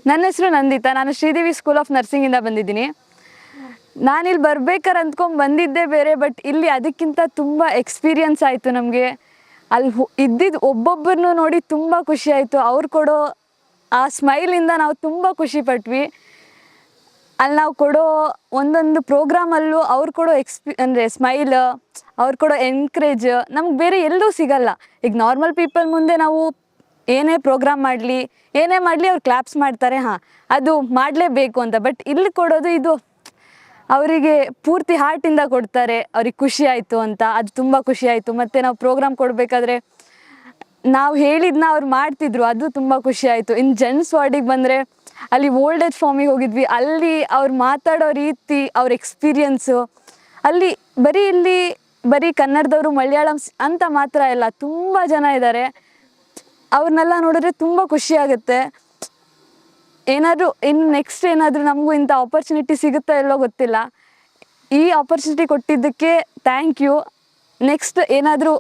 ನನ್ನ ಹೆಸರು ನಂದಿತಾ. ನಾನು ಶ್ರೀದೇವಿ ಸ್ಕೂಲ್ ಆಫ್ ನರ್ಸಿಂಗಿಂದ ಬಂದಿದ್ದೀನಿ. ನಾನಿಲ್ಲಿ ಬರ್ಬೇಕಾರೆ ಅಂದ್ಕೊಂಡು ಬಂದಿದ್ದೇ ಬೇರೆ, ಬಟ್ ಇಲ್ಲಿ ಅದಕ್ಕಿಂತ ತುಂಬ ಎಕ್ಸ್ಪೀರಿಯನ್ಸ್ ಆಯಿತು ನಮಗೆ. ಅಲ್ಲಿ ಇದ್ದಿದ್ದು ಒಬ್ಬೊಬ್ಬರನ್ನು ನೋಡಿ ತುಂಬ ಖುಷಿ ಆಯಿತು. ಅವ್ರು ಕೊಡೋ ಆ ಸ್ಮೈಲಿಂದ ನಾವು ತುಂಬ ಖುಷಿ ಪಟ್ವಿ. ಅಲ್ಲಿ ನಾವು ಕೊಡೋ ಒಂದೊಂದು ಪ್ರೋಗ್ರಾಮಲ್ಲೂ ಅವ್ರು ಕೊಡೋ ಅಂದರೆ ಸ್ಮೈಲ್, ಅವ್ರು ಕೊಡೋ ಎನ್ಕರೇಜ್ ನಮ್ಗೆ ಬೇರೆ ಎಲ್ಲೂ ಸಿಗಲ್ಲ. ಈಗ ನಾರ್ಮಲ್ ಪೀಪಲ್ ಮುಂದೆ ನಾವು ಏನೇ ಪ್ರೋಗ್ರಾಮ್ ಮಾಡಲಿ ಅವ್ರು ಕ್ಲಾಪ್ಸ್ ಮಾಡ್ತಾರೆ, ಹಾಂ ಅದು ಮಾಡಲೇಬೇಕು ಅಂತ. ಬಟ್ ಇಲ್ಲಿ ಕೊಡೋದು ಇದು ಅವರಿಗೆ ಪೂರ್ತಿ ಹಾರ್ಟಿಂದ ಕೊಡ್ತಾರೆ. ಅವ್ರಿಗೆ ಖುಷಿ ಆಯಿತು ಅಂತ, ಅದು ತುಂಬ ಖುಷಿ ಆಯಿತು. ಮತ್ತು ನಾವು ಪ್ರೋಗ್ರಾಮ್ ಕೊಡಬೇಕಾದ್ರೆ ನಾವು ಹೇಳಿದ್ದನ್ನ ಅವ್ರು ಮಾಡ್ತಿದ್ರು, ಅದು ತುಂಬ ಖುಷಿ ಆಯಿತು. ಇನ್ನು ಜೆಂಟ್ಸ್ ವಾರ್ಡಿಗೆ ಬಂದರೆ ಅಲ್ಲಿ ಓಲ್ಡ್ ಏಜ್ ಫಾರ್ಮಿಗೆ ಹೋಗಿದ್ವಿ. ಅಲ್ಲಿ ಅವ್ರು ಮಾತಾಡೋ ರೀತಿ, ಅವ್ರ ಎಕ್ಸ್ಪೀರಿಯನ್ಸು, ಅಲ್ಲಿ ಬರೀ ಕನ್ನಡದವರು ಮಲಯಾಳಮ್ಸ್ ಅಂತ ಮಾತ್ರ ಇಲ್ಲ, ತುಂಬ ಜನ ಇದ್ದಾರೆ. ಅವ್ರನ್ನೆಲ್ಲ ನೋಡಿದ್ರೆ ತುಂಬ ಖುಷಿ ಆಗುತ್ತೆ. ಏನಾದರೂ ಇನ್ನು ನೆಕ್ಸ್ಟ್ ಏನಾದರೂ ನಮಗೂ ಇಂಥ ಆಪರ್ಚುನಿಟಿ ಸಿಗುತ್ತಾ ಎಲ್ಲೋ ಗೊತ್ತಿಲ್ಲ. ಈ ಆಪರ್ಚುನಿಟಿ ಕೊಟ್ಟಿದ್ದಕ್ಕೆ ಥ್ಯಾಂಕ್ ಯು. ನೆಕ್ಸ್ಟ್ ಏನಾದರೂ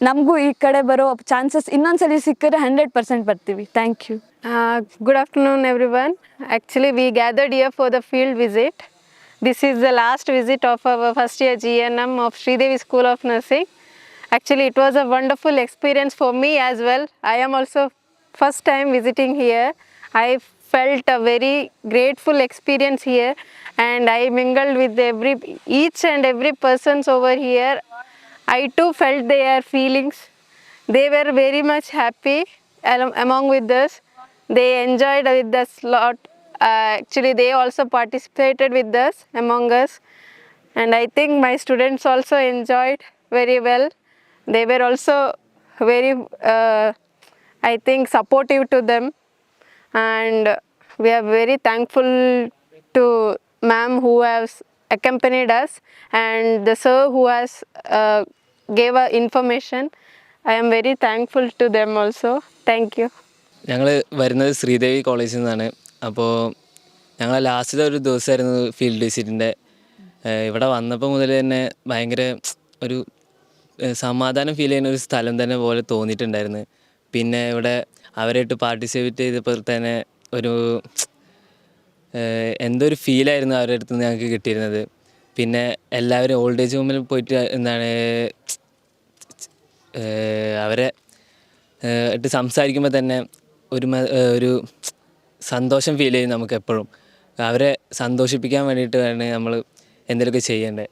ನಮಗೂ ಈ ಕಡೆ ಬರೋ ಚಾನ್ಸಸ್ ಇನ್ನೊಂದ್ಸಲಿ ಸಿಕ್ಕರೆ 100% ಬರ್ತೀವಿ. Thank you. Good afternoon everyone. Actually we gathered here for the field visit. This is the last visit of our first year GNM of Sridevi School of Nursing. Actually it was a wonderful experience for me as well. I am also first time visiting here. I felt a very grateful experience here, and I mingled with each and every persons over here. I too felt their feelings. They were very much happy among with us. They enjoyed with us lot. Actually they also participated with us among us, and I think my students also enjoyed very well. They were also very I think supportive to them, and we are very thankful to ma'am who has accompanied us and the sir who has gave us information. I am very thankful to them also. Thank you. ഞങ്ങൾ വരുന്നത് ശ്രീദേവി കോളേജിൽ നിന്നാണ്. അപ്പോൾ ഞങ്ങൾ ലാസ്റ്റത്തെ ഒരു ദിവസമായിരുന്നു field വിസിറ്റിൻ്റെ. ഇവിടെ വന്നപ്പോൾ മുതൽ തന്നെ ഭയങ്കര ഒരു സമാധാനം ഫീൽ ചെയ്യുന്ന ഒരു സ്ഥലം തന്നെ പോലെ തോന്നിയിട്ടുണ്ടായിരുന്നു. പിന്നെ ഇവിടെ അവരായിട്ട് പാർട്ടിസിപ്പേറ്റ് ചെയ്തപ്പോൾ തന്നെ ഒരു എന്തോ ഒരു ഫീലായിരുന്നു അവരുടെ അടുത്ത് നിന്ന് ഞങ്ങൾക്ക് കിട്ടിയിരുന്നത്. പിന്നെ എല്ലാവരും ഓൾഡ് ഏജ് ഹോമിൽ പോയിട്ട് അവരെ ആയിട്ട് സംസാരിക്കുമ്പോൾ തന്നെ ഒരു സന്തോഷം ഫീൽ ചെയ്യും നമുക്ക് എപ്പോഴും. അവരെ സന്തോഷിപ്പിക്കാൻ വേണ്ടിയിട്ടാണ് നമ്മൾ എന്തെങ്കിലുമൊക്കെ ചെയ്യേണ്ടത്.